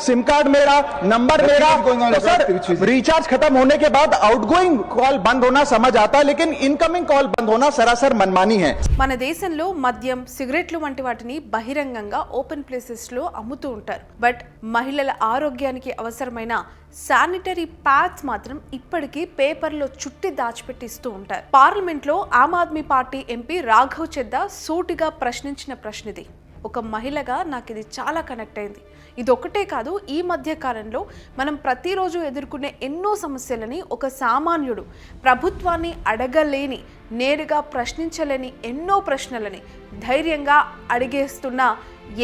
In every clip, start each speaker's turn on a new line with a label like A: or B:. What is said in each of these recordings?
A: SIM card मेरा, number मेरा। तो सर रिचार्ज खत्म होने के बाद आउटगोइंग कॉल बंद होना समझ आता है, लेकिन इनकमिंग कॉल बंद होना सरासर मनमानी है।
B: మన దేశంలో మద్యం, సిగరెట్లు వంటి వాటిని బహిరంగంగా ఓపెన్ ప్లేసెస్ లో అమ్ముతూ ఉంటారు. బట్ మహిళల ఆరోగ్యానికి అవసరమైన శానిటరీ ప్యాడ్స్ మాత్రం ఇప్పటికీ పేపర్లో చుట్టి దాచిపెట్టిస్తూ ఉంటారు. పార్లమెంట్ లో ఆమ్ ఆద్మీ పార్టీ ఎంపీ రాఘవ్ చెద్దా సూటిగా ప్రశ్నించిన ప్రశ్న ఇది. ఒక మహిళగా నాకు ఇది చాలా కనెక్ట్ అయింది. ఇది ఒకటే కాదు, ఈ మధ్య కాలంలో మనం ప్రతిరోజు ఎదుర్కొనే ఎన్నో సమస్యలని ఒక సామాన్యుడు ప్రభుత్వాన్ని అడగలేని, నేరుగా ప్రశ్నించలేని ఎన్నో ప్రశ్నలని ధైర్యంగా అడిగేస్తున్న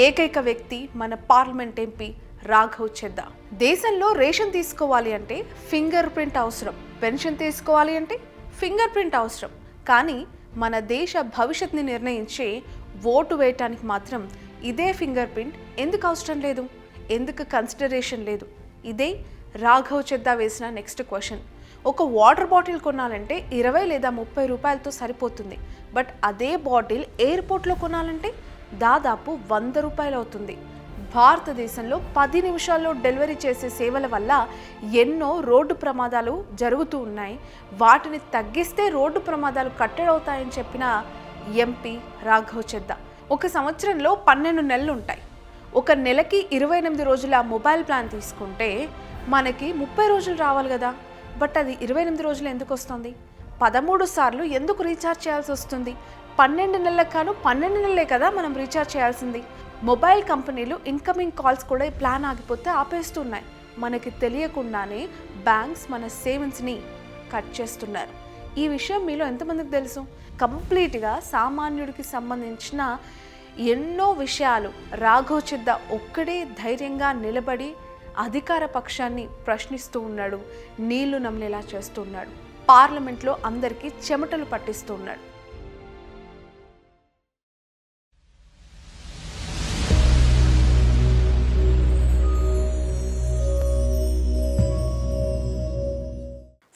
B: ఏకైక వ్యక్తి మన పార్లమెంట్ ఎంపీ రాఘవ్ చెద్దా. దేశంలో రేషన్ తీసుకోవాలి అంటే ఫింగర్ ప్రింట్ అవసరం, పెన్షన్ తీసుకోవాలి అంటే ఫింగర్ ప్రింట్ అవసరం. కానీ మన దేశ భవిష్యత్తుని నిర్ణయించే ఓటు వేయటానికి మాత్రం ఇదే ఫింగర్ ప్రింట్ ఎందుకు అవసరం లేదు, ఎందుకు కన్సిడరేషన్ లేదు? ఇదే రాఘవ్ చెద్దా వేసిన నెక్స్ట్ క్వశ్చన్. ఒక వాటర్ బాటిల్ కొనాలంటే 20 లేదా 30 రూపాయలతో సరిపోతుంది. బట్ అదే బాటిల్ ఎయిర్పోర్ట్లో కొనాలంటే దాదాపు 100 రూపాయలు అవుతుంది. భారతదేశంలో 10 నిమిషాల్లో డెలివరీ చేసే సేవల వల్ల ఎన్నో రోడ్డు ప్రమాదాలు జరుగుతూ ఉన్నాయి. వాటిని తగ్గిస్తే రోడ్డు ప్రమాదాలు కట్టడవుతాయని చెప్పిన ఎంపీ రాఘవ్ చెద్దా. ఒక సంవత్సరంలో 12 నెలలు ఉంటాయి. ఒక నెలకి 28 రోజుల మొబైల్ ప్లాన్ తీసుకుంటే మనకి 30 రోజులు రావాలి కదా. బట్ అది 28 రోజులు ఎందుకు వస్తుంది? 13 సార్లు ఎందుకు రీఛార్జ్ చేయాల్సి వస్తుంది? 12 నెలలకు కాను 12 నెలలే కదా మనం రీఛార్జ్ చేయాల్సింది. మొబైల్ కంపెనీలు ఇన్కమింగ్ కాల్స్ కూడా ఈ ప్లాన్ ఆగిపోతే ఆపేస్తున్నాయి. మనకి తెలియకుండానే బ్యాంక్స్ మన సేవింగ్స్ని కట్ చేస్తున్నారు. ఈ విషయం మీలో ఎంతమందికి తెలుసు? కంప్లీట్గా సామాన్యుడికి సంబంధించిన ఎన్నో విషయాలు రాఘవ్ చెద్దా ఒక్కడే ధైర్యంగా నిలబడి అధికార పక్షాన్ని ప్రశ్నిస్తూ ఉన్నాడు, నీళ్లు నమిలేలా చేస్తూ ఉన్నాడు, పార్లమెంట్లో అందరికీ చెమటలు పట్టిస్తూ ఉన్నాడు.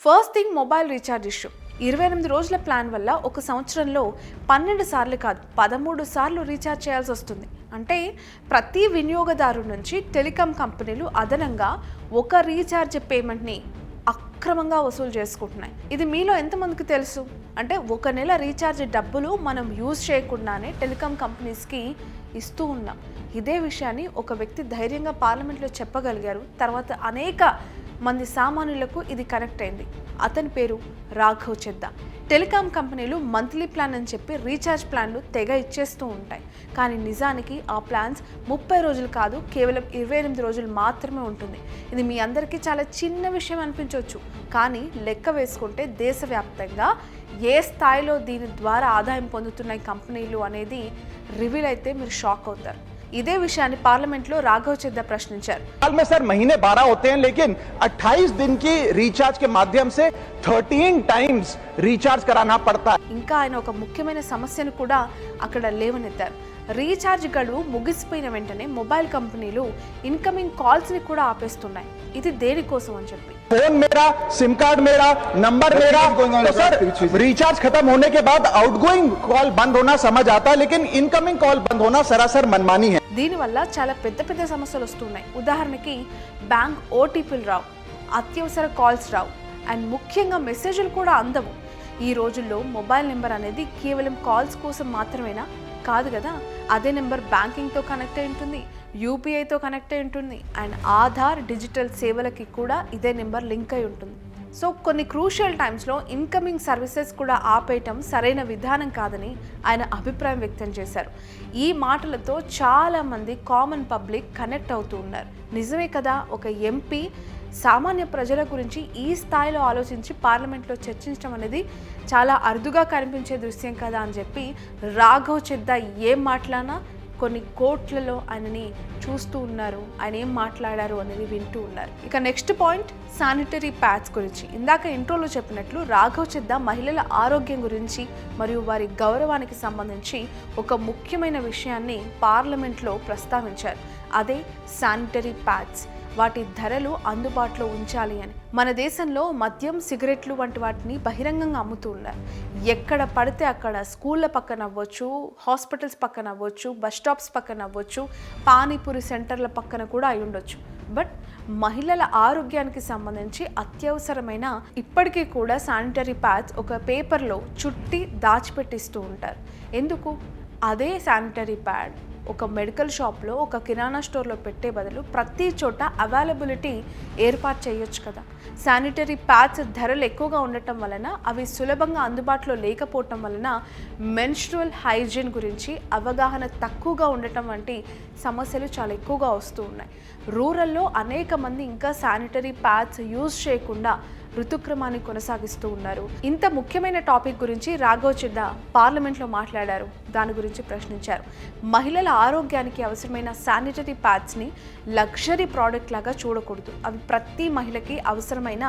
B: First thing, mobile recharge issue. 28 రోజుల ప్లాన్ వల్ల ఒక సంవత్సరంలో 12 సార్లు కాదు 13 సార్లు రీఛార్జ్ చేయాల్సి వస్తుంది. అంటే ప్రతి వినియోగదారు నుంచి టెలికాం కంపెనీలు అదనంగా ఒక రీఛార్జ్ పేమెంట్ని అక్రమంగా వసూలు చేసుకుంటున్నాయి. ఇది మీలో ఎంతమందికి తెలుసు? అంటే ఒక నెల రీఛార్జ్ డబ్బులు మనం యూజ్ చేయకుండానే టెలికాం కంపెనీస్కి ఇస్తూ ఉన్నాం. ఇదే విషయాన్ని ఒక వ్యక్తి ధైర్యంగా పార్లమెంట్లో చెప్పగలిగారు. తర్వాత అనేక మంది సామాన్యులకు ఇది కనెక్ట్ అయింది. అతని పేరు రాఘవ్ చెద్దా. టెలికాం కంపెనీలు మంత్లీ ప్లాన్ అని చెప్పి రీఛార్జ్ ప్లాన్లు తెగ ఇచ్చేస్తూ ఉంటాయి. కానీ నిజానికి ఆ ప్లాన్స్ 30 రోజులు కాదు, కేవలం 28 రోజులు మాత్రమే ఉంటుంది. ఇది మీ అందరికీ చాలా చిన్న విషయం అనిపించవచ్చు, కానీ లెక్క వేసుకుంటే దేశవ్యాప్తంగా ఏ స్థాయిలో దీని ద్వారా ఆదాయం పొందుతున్నాయి కంపెనీలు అనేది రివీల్ అయితే మీరు షాక్ అవుతారు. ఇదే విషయాన్ని పార్లమెంట్లో రాఘవ్ చెద్దా ప్రశ్నించారు.
A: साल में सर महीने 12 होते हैं, लेकिन 28 दिन की रिचार्ज के माध्यम से 13 टाइम्स रिचार्ज कराना पड़ता है.
B: ఇంకా ఆయన ఒక ముఖ్యమైన సమస్యను కూడా అక్కడ లేవనెత్తారు. రీఛార్జ్ గడువు ముగిసిపోయిన వెంటనే మొబైల్ కంపెనీలు ఇన్కమింగ్ కాల్స్ ని కూడా ఆపేస్తున్నాయి. ఇది దేనికోసం అని చెప్పి.
A: फोन मेरा, सिम कार्ड मेरा, नंबर मेरा। तो सर रिचार्ज खत्म होने के बाद आउटगोइंग कॉल बंद होना समझ आता है, लेकिन इनकमिंग कॉल बंद होना सरासर मनमानी है.
B: దీనివల్ల చాలా పెద్ద పెద్ద సమస్యలు వస్తున్నాయి. ఉదాహరణకి బ్యాంక్ ఓటీపీలు రావు, అత్యవసర కాల్స్ రావు, అండ్ ముఖ్యంగా మెసేజ్లు కూడా అందవు. ఈ రోజుల్లో మొబైల్ నెంబర్ అనేది కేవలం కాల్స్ కోసం మాత్రమేనా? కాదు కదా. అదే నెంబర్ బ్యాంకింగ్తో కనెక్ట్ అయి ఉంటుంది, యూపీఐతో కనెక్ట్ అయి ఉంటుంది, అండ్ ఆధార్ డిజిటల్ సేవలకి కూడా ఇదే నెంబర్ లింక్ అయి ఉంటుంది. సో కొన్ని క్రూషియల్ టైమ్స్లో ఇన్కమింగ్ సర్వీసెస్ కూడా ఆపేయటం సరైన విధానం కాదని ఆయన అభిప్రాయం వ్యక్తం చేశారు. ఈ మాటలతో చాలామంది కామన్ పబ్లిక్ కనెక్ట్ అవుతూ ఉన్నారు. నిజమే కదా, ఒక ఎంపీ సామాన్య ప్రజల గురించి ఈ స్థాయిలో ఆలోచించి పార్లమెంట్లో చర్చించడం అనేది చాలా అరుదుగా కనిపించే దృశ్యం కదా అని చెప్పి రాఘవ్ చెద్దా ఏం మాట్లాడినా కొన్ని కోట్లలో ఆయనని చూస్తూ ఉన్నారు, ఆయన ఏం మాట్లాడారు అనేది వింటూ ఉన్నారు. ఇక నెక్స్ట్ పాయింట్, శానిటరీ ప్యాడ్స్ గురించి. ఇందాక ఇంట్రోలో చెప్పినట్లు రాఘవ్ చెద్దా మహిళల ఆరోగ్యం గురించి మరియు వారి గౌరవానికి సంబంధించి ఒక ముఖ్యమైన విషయాన్ని పార్లమెంట్లో ప్రస్తావించారు. అదే శానిటరీ ప్యాడ్స్. వాటి ధరలు అందుబాటులో ఉంచాలి అని. మన దేశంలో మద్యం, సిగరెట్లు వంటి వాటిని బహిరంగంగా అమ్ముతూ ఉన్నారు. ఎక్కడ పడితే అక్కడ స్కూళ్ళ పక్కన అవ్వచ్చు, హాస్పిటల్స్ పక్కన అవ్వచ్చు, బస్ స్టాప్స్ పక్కన అవ్వచ్చు, పానీపూరి సెంటర్ల పక్కన కూడా అయి ఉండొచ్చు. బట్ మహిళల ఆరోగ్యానికి సంబంధించి అత్యవసరమైన ఇప్పటికీ కూడా శానిటరీ ప్యాడ్స్ ఒక పేపర్లో చుట్టి దాచిపెట్టిస్తూ ఉంటారు. ఎందుకు? అదే శానిటరీ ప్యాడ్ ఒక మెడికల్ షాప్లో, ఒక కిరాణా స్టోర్లో పెట్టే బదులు ప్రతి చోట అవైలబిలిటీ ఏర్పాటు చేయొచ్చు కదా. శానిటరీ ప్యాడ్స్ ధరలు ఎక్కువగా ఉండటం వలన, అవి సులభంగా అందుబాటులో లేకపోవటం వలన మెన్స్ట్రువల్ హైజీన్ గురించి అవగాహన తక్కువగా ఉండటం వంటి సమస్యలు చాలా ఎక్కువగా వస్తూ ఉన్నాయి. రూరల్లో అనేక మంది ఇంకా శానిటరీ ప్యాడ్స్ యూజ్ చేయకుండా ఋతుక్రమాన్ని కొనసాగిస్తూ ఉన్నారు. ఇంత ముఖ్యమైన టాపిక్ గురించి రాఘవ్ చెడ్డా పార్లమెంట్లో మాట్లాడారు. దాని గురించి ప్రశ్నించారు. మహిళల ఆరోగ్యానికి అవసరమైన శానిటరీ ప్యాడ్స్ని లగ్జరీ ప్రోడక్ట్ లాగా చూడకూడదు. అవి ప్రతి మహిళకి అవసరమైన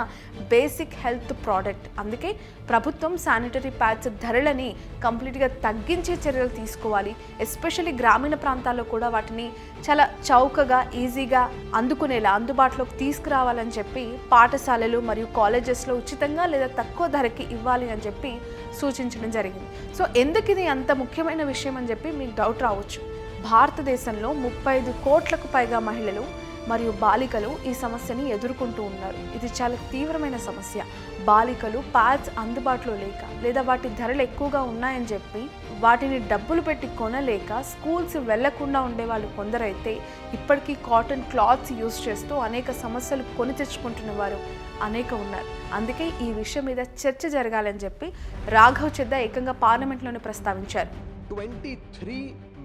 B: బేసిక్ హెల్త్ ప్రోడక్ట్. అందుకే ప్రభుత్వం శానిటరీ ప్యాడ్స్ ధరలని కంప్లీట్గా తగ్గించే చర్యలు తీసుకోవాలి. ఎస్పెషల్లీ గ్రామీణ ప్రాంతాల్లో కూడా వాటిని చాలా చౌకగా, ఈజీగా అందుకునేలా అందుబాటులోకి తీసుకురావాలని చెప్పి పాఠశాలలు మరియు కాలేజెస్లో ఉచితంగా లేదా తక్కువ ధరకి ఇవ్వాలి అని చెప్పి సూచించడం జరిగింది. సో ఎందుకు ఇది అంత ముఖ్యమైన విషయం అని చెప్పి మీకు డౌట్ రావచ్చు. భారతదేశంలో 35 కోట్లకు పైగా మహిళలు మరియు బాలికలు ఈ సమస్యని ఎదుర్కొంటూ ఉన్నారు. ఇది చాలా తీవ్రమైన సమస్య. బాలికలు ప్యాడ్స్ అందుబాటులో లేక లేదా వాటి ధరలు ఎక్కువగా ఉన్నాయని చెప్పి వాటిని డబ్బులు పెట్టి కొనలేక స్కూల్స్ వెళ్లకుండా ఉండేవాళ్ళు కొందరైతే ఇప్పటికీ కాటన్ క్లాత్స్ యూజ్ చేస్తూ అనేక సమస్యలు కొని తెచ్చుకుంటున్న వారు అనేక ఉన్నారు. అందుకే ఈ విషయం మీద చర్చ జరగాలని చెప్పి రాఘవ్ చెడ్డా ఏకంగా పార్లమెంట్లోనే ప్రస్తావించారు.
A: 23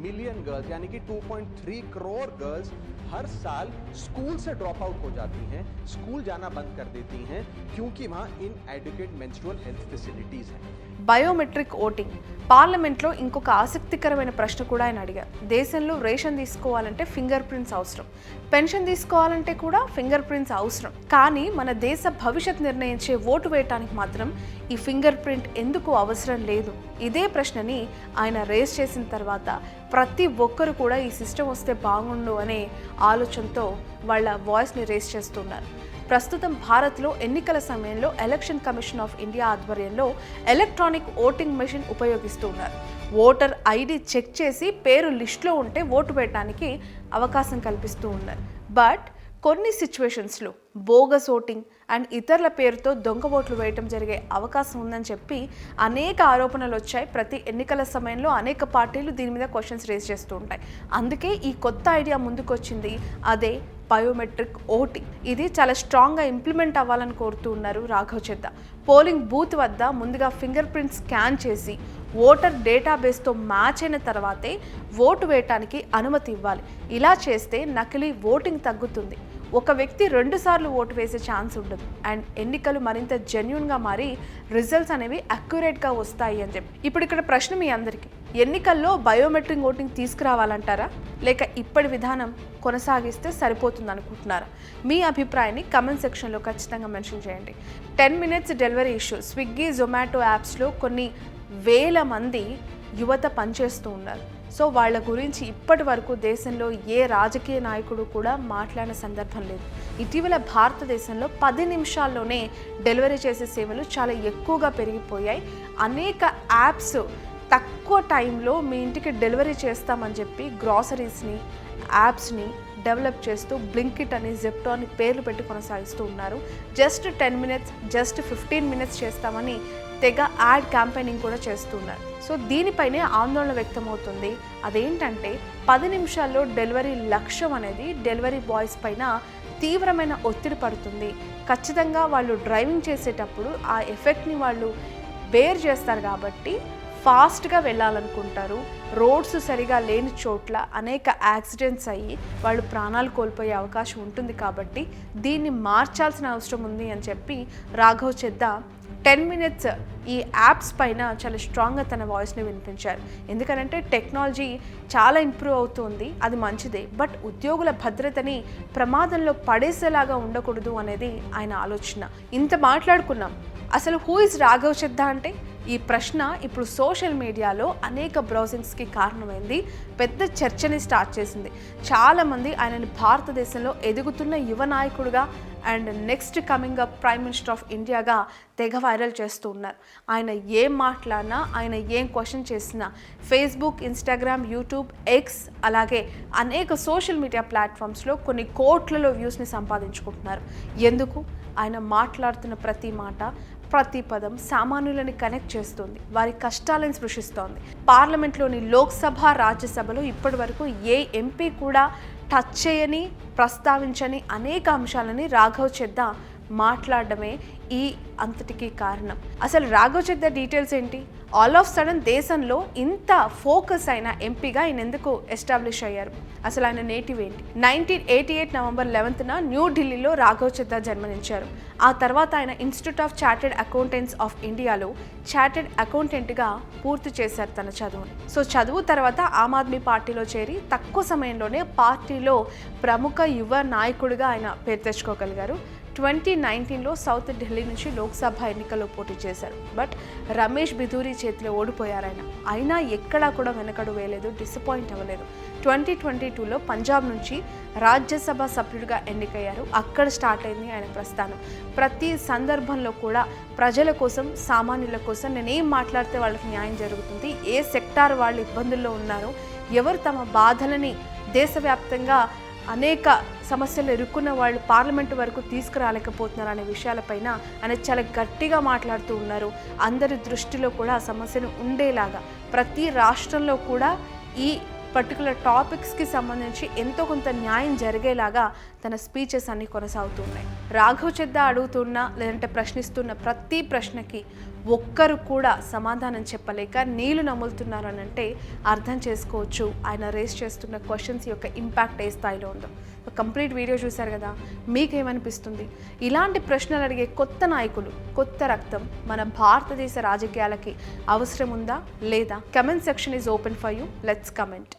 A: मिलियन गर्ल्स यानी कि 2.3 करोड़ गर्ल्स हर साल स्कूल से ड्रॉप आउट हो जाती हैं, स्कूल जाना बंद कर देती हैं क्योंकि वहाँ इनएडिक्वेट मेंस्ट्रुअल हेल्थ फैसिलिटीज हैं.
B: Biometric voting. పార్లమెంట్లో ఇంకొక ఆసక్తికరమైన ప్రశ్న కూడా ఆయన అడిగారు. దేశంలో రేషన్ తీసుకోవాలంటే ఫింగర్ ప్రింట్స్ అవసరం, పెన్షన్ తీసుకోవాలంటే కూడా ఫింగర్ ప్రింట్స్ అవసరం. కానీ మన దేశ భవిష్యత్ నిర్ణయించే ఓటు వేయటానికి మాత్రం ఈ ఫింగర్ ప్రింట్ ఎందుకు అవసరం లేదు? ఇదే ప్రశ్నని ఆయన రేస్ చేసిన తర్వాత ప్రతి ఒక్కరు కూడా ఈ సిస్టమ్ వస్తే బాగుండు అనే ఆలోచనతో వాళ్ళ వాయిస్ని రేస్ చేస్తున్నారు. ప్రస్తుతం భారత్లో ఎన్నికల సమయంలో ఎలక్షన్ కమిషన్ ఆఫ్ ఇండియా ఆధ్వర్యంలో ఎలక్ట్రానిక్ ఓటింగ్ మెషిన్ ఉపయోగిస్తున్నారు. ఓటర్ ఐడి చెక్ చేసి పేరు లిస్టులో ఉంటే ఓటు వేయడానికి అవకాశం కల్పిస్తూ ఉన్నారు. బట్ కొన్ని సిచ్యువేషన్స్లో బోగస్ ఓటింగ్ అండ్ ఇతరుల పేరుతో దొంగ ఓట్లు వేయటం జరిగే అవకాశం ఉందని చెప్పి అనేక ఆరోపణలు వచ్చాయి. ప్రతి ఎన్నికల సమయంలో అనేక పార్టీలు దీని మీద క్వశ్చన్స్ రేస్ చేస్తూ ఉంటాయి. అందుకే ఈ కొత్త ఐడియా ముందుకొచ్చింది, అదే బయోమెట్రిక్ ఓటింగ్. ఇది చాలా స్ట్రాంగ్గా ఇంప్లిమెంట్ అవ్వాలని కోరుతూ ఉన్నారు రాఘవ్ చెడ్డా. పోలింగ్ బూత్ వద్ద ముందుగా ఫింగర్ ప్రింట్ స్కాన్ చేసి ఓటర్ డేటాబేస్తో మ్యాచ్ అయిన తర్వాతే ఓటు వేయటానికి అనుమతి ఇవ్వాలి. ఇలా చేస్తే నకిలీ ఓటింగ్ తగ్గుతుంది. ఒక వ్యక్తి 2 సార్లు ఓటు వేసే ఛాన్స్ ఉండదు అండ్ ఎన్నికలు మరింత జెన్యూన్గా మారి రిజల్ట్స్ అనేవి అక్యురేట్గా వస్తాయి అని చెప్పి. ఇప్పుడు ఇక్కడ ప్రశ్న మీ అందరికీ, ఎన్నికల్లో బయోమెట్రిక్ ఓటింగ్ తీసుకురావాలంటారా లేక ఇప్పటి విధానం కొనసాగిస్తే సరిపోతుంది అనుకుంటున్నారా? మీ అభిప్రాయాన్ని కమెంట్ సెక్షన్లో ఖచ్చితంగా మెన్షన్ చేయండి. 10 minutes delivery issue. Swiggy, Zomato యాప్స్లో కొన్ని వేల మంది యువత పనిచేస్తూ ఉన్నారు. సో వాళ్ళ గురించి ఇప్పటి వరకు దేశంలో ఏ రాజకీయ నాయకుడు కూడా మాట్లాడిన సందర్భం లేదు. ఇటీవల భారతదేశంలో 10 నిమిషాల్లోనే డెలివరీ చేసే సేవలు చాలా ఎక్కువగా పెరిగిపోయాయి. అనేక యాప్స్ తక్కువ టైంలో మీ ఇంటికి డెలివరీ చేస్తామని చెప్పి గ్రాసరీస్ని, యాప్స్ని డెవలప్ చేస్తూ బ్లింకిట్ అని, జెప్టో అని పేర్లు పెట్టి కొనసాగిస్తూ ఉన్నారు. జస్ట్ 10 minutes, జస్ట్ 15 minutes చేస్తామని తెగ యాడ్ క్యాంపెయినింగ్ కూడా చేస్తున్నారు. సో దీనిపైనే ఆందోళన వ్యక్తమవుతుంది. అదేంటంటే 10 నిమిషాల్లో డెలివరీ లక్ష్యం అనేది డెలివరీ బాయ్స్ పైన తీవ్రమైన ఒత్తిడి పడుతుంది. ఖచ్చితంగా వాళ్ళు డ్రైవింగ్ చేసేటప్పుడు ఆ ఎఫెక్ట్ని వాళ్ళు బేర్ చేస్తారు కాబట్టి ఫాస్ట్గా వెళ్ళాలనుకుంటారు. రోడ్స్ సరిగా లేని చోట్ల అనేక యాక్సిడెంట్స్ అయ్యి వాళ్ళు ప్రాణాలు కోల్పోయే అవకాశం ఉంటుంది. కాబట్టి దీన్ని మార్చాల్సిన అవసరం ఉంది అని చెప్పి రాఘవ్ చెడ్డా 10 minutes ఈ యాప్స్ పైన చాలా స్ట్రాంగ్గా తన వాయిస్ని వినిపించారు. ఎందుకంటే టెక్నాలజీ చాలా ఇంప్రూవ్ అవుతుంది, అది మంచిదే. బట్ ఉద్యోగుల భద్రతని ప్రమాదంలో పడేసేలాగా ఉండకూడదు అనేది ఆయన ఆలోచన. ఇంత మాట్లాడుకున్నాం. అసలు హూ ఇస్ రాఘవ్ చెడ్డా అంటే ఈ ప్రశ్న ఇప్పుడు సోషల్ మీడియాలో అనేక బ్రౌజింగ్స్కి కారణమైంది, పెద్ద చర్చని స్టార్ట్ చేసింది. చాలామంది ఆయనని భారతదేశంలో ఎదుగుతున్న యువ నాయకుడిగా and next coming up prime minister of ఇండియాగా తెగ వైరల్ చేస్తూ ఉన్నారు. ఆయన ఏం మాట్లాడినా, ఆయన ఏం క్వశ్చన్ చేసినా ఫేస్బుక్, ఇన్స్టాగ్రామ్, యూట్యూబ్, ఎక్స్ అలాగే అనేక సోషల్ మీడియా ప్లాట్ఫామ్స్లో కొన్ని కోట్లలో వ్యూస్ని సంపాదించుకుంటున్నారు. ఎందుకు? ఆయన మాట్లాడుతున్న ప్రతి మాట, ప్రతి పదం సామాన్యులని కనెక్ట్ చేస్తుంది, వారి కష్టాలను స్పృశిస్తోంది. పార్లమెంట్లోని లోక్సభ, రాజ్యసభలో ఇప్పటి వరకు ఏ ఎంపీ కూడా టచ్ చేయని, ప్రస్తావించని అనేక అంశాలని రాఘవ్ చెద్దా మాట్లాడడమే ఈ అంతటికీ కారణం. అసలు రాఘవ్ చెద్దా డీటెయిల్స్ ఏంటి? ఆల్ ఆఫ్ సడన్ దేశంలో ఇంత ఫోకస్ అయిన ఎంపీగా ఆయన ఎందుకు ఎస్టాబ్లిష్ అయ్యారు? అసలు ఆయన నేటివ్ ఏంటి? 1988 నవంబర్ 11న న్యూఢిల్లీలో రాఘవ్ చెద్దా జన్మనించారు. ఆ తర్వాత ఆయన institute of chartered accountants of ఇండియాలో చార్టెడ్ అకౌంటెంట్గా పూర్తి చేశారు తన చదువుని. సో చదువు తర్వాత ఆమ్ ఆద్మీ పార్టీలో చేరి తక్కువ సమయంలోనే పార్టీలో ప్రముఖ యువ నాయకుడిగా ఆయన పేరు తెచ్చుకోగలిగారు. 2019లో సౌత్ ఢిల్లీ నుంచి లోక్సభ ఎన్నికల్లో పోటీ చేశారు. బట్ రమేష్ బిధూరి చేతిలో ఓడిపోయారు ఆయన. అయినా ఎక్కడా కూడా వెనకడు వేయలేదు, డిసప్పాయింట్ అవ్వలేదు. 2022లో పంజాబ్ నుంచి రాజ్యసభ సభ్యుడిగా ఎన్నికయ్యారు. అక్కడ స్టార్ట్ అయింది ఆయన ప్రస్థానం. ప్రతి సందర్భంలో కూడా ప్రజల కోసం, సామాన్యుల కోసం నేనేం మాట్లాడితే వాళ్ళకి న్యాయం జరుగుతుంది, ఏ సెక్టార్ వాళ్ళు ఇబ్బందుల్లో ఉన్నారో, ఎవరు తమ బాధలని దేశవ్యాప్తంగా అనేక సమస్యలు ఎదుర్కొన్న వాళ్ళు పార్లమెంటు వరకు తీసుకురాలేకపోతున్నారు అనే విషయాలపైన ఆయన చాలా గట్టిగా మాట్లాడుతూ ఉన్నారు. అందరి దృష్టిలో కూడా ఆ సమస్యను ఉండేలాగా ప్రతి రాష్ట్రంలో కూడా ఈ పర్టికులర్ టాపిక్స్కి సంబంధించి ఎంతో కొంత న్యాయం జరిగేలాగా తన స్పీచెస్ అన్నీ కొనసాగుతున్నాయి. రాఘవ్ చెద్దా అడుగుతున్న లేదంటే ప్రశ్నిస్తున్న ప్రతి ప్రశ్నకి ఒక్కరు కూడా సమాధానం చెప్పలేక నీళ్లు నములుతున్నారు అని అంటే అర్థం చేసుకోవచ్చు ఆయన రేస్ చేస్తున్న క్వశ్చన్స్ యొక్క ఇంపాక్ట్ ఏ స్థాయిలో ఉందో. కంప్లీట్ వీడియో చూశారు కదా, మీకేమనిపిస్తుంది? ఇలాంటి ప్రశ్నలు అడిగే కొత్త నాయకులు, కొత్త రక్తం మన భారతదేశ రాజకీయాలకి అవసరం ఉందా లేదా? Comment section is open for you. Let's comment.